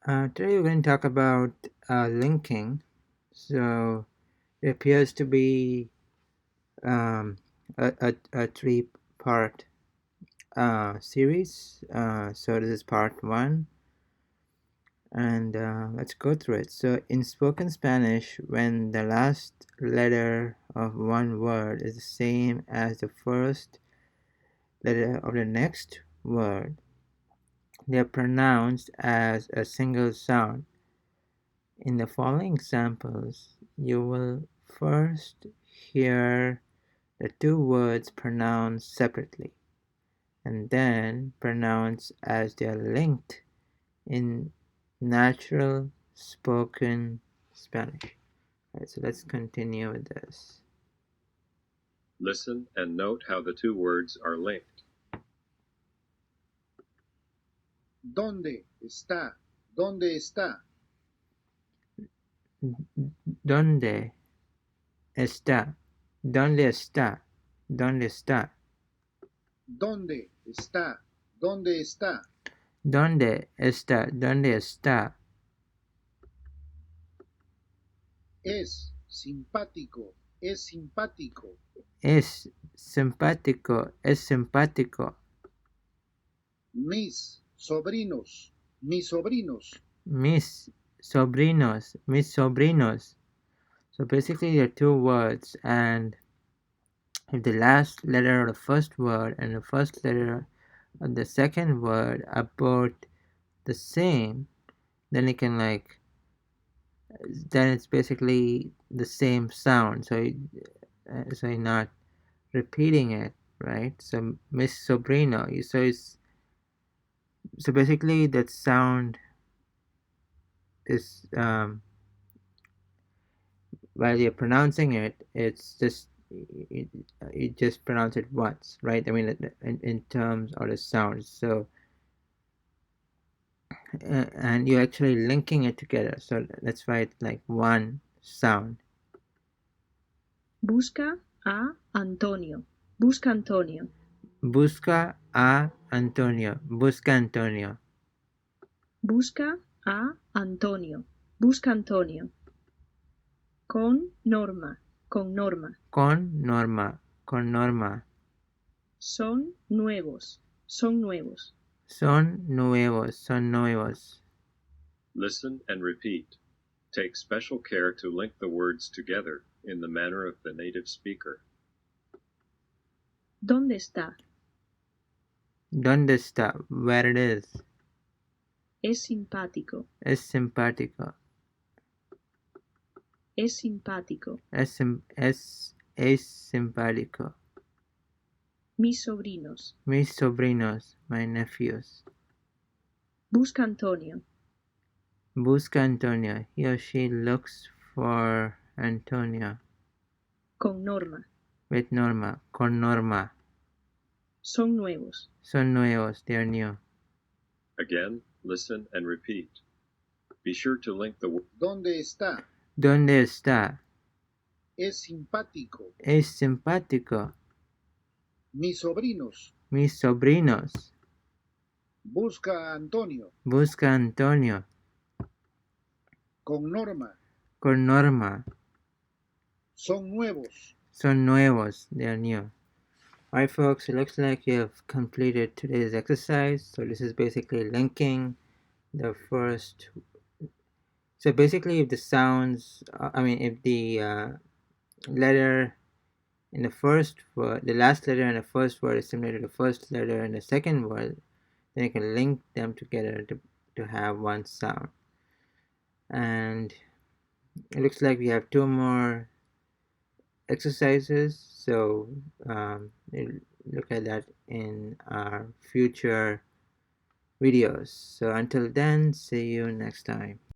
Today we're going to talk about linking. So it appears to be a three-part series. So this is part one, and let's go through it. So in spoken Spanish, when the last letter of one word is the same as the first letter of the next word, they are pronounced as a single sound. In the following examples, you will first hear the two words pronounced separately and then pronounced as they are linked in natural spoken Spanish. Alright, so let's continue with this. Listen and note how the two words are linked. ¿Dónde está? ¿Dónde está? ¿Dónde está? ¿Dónde está? ¿Dónde está? ¿Dónde está? ¿Dónde está? ¿Dónde está? ¿Dónde está? Es simpático. Es simpático. Es simpático. Es simpático. Mis sobrinos. Mis sobrinos. Mis sobrinos. Mis sobrinos. So basically there are two words, and if the last letter of the first word and the first letter of the second word are both the same, then it can then it's basically the same sound. So you're not repeating it, right? So Miss Sobrino. So basically that sound is while you're pronouncing it, it's just you just pronounce it once, right? I mean, in terms of the sounds. So and you're actually linking it together. So that's why it's like one sound. Busca a Antonio. Busca Antonio. Busca a Antonio. Busca Antonio. Busca a Antonio. Busca Antonio. Con Norma. Con Norma. Con Norma. Con Norma. Son nuevos. Son nuevos. Son nuevos. Son nuevos. Listen and repeat. Take special care to link the words together in the manner of the native speaker. ¿Dónde está? ¿Dónde está? Where it is. Es simpático. Es simpático. Es simpático. Es simpático. Mis sobrinos. Mis sobrinos, my nephews. Busca Antonio. Busca Antonio. He or she looks for Antonio. Con Norma. With Norma. Con Norma. Son nuevos. Son nuevos. They are new. Again, listen and repeat. Be sure to link the ¿Dónde está? ¿Dónde está? Es simpático. Es simpático. Mis sobrinos. Mis sobrinos. Busca a Antonio. Busca Antonio. Con Norma. Con Norma. Son nuevos. Son nuevos. They are new. Alright folks, it looks like you have completed today's exercise. So this is basically linking the first. So basically if the sounds, if the letter in the first word, the last letter in the first word is similar to the first letter in the second word, then you can link them together to have one sound. And it looks like we have two more exercises, so we'll look at that in our future videos. So until then, see you next time.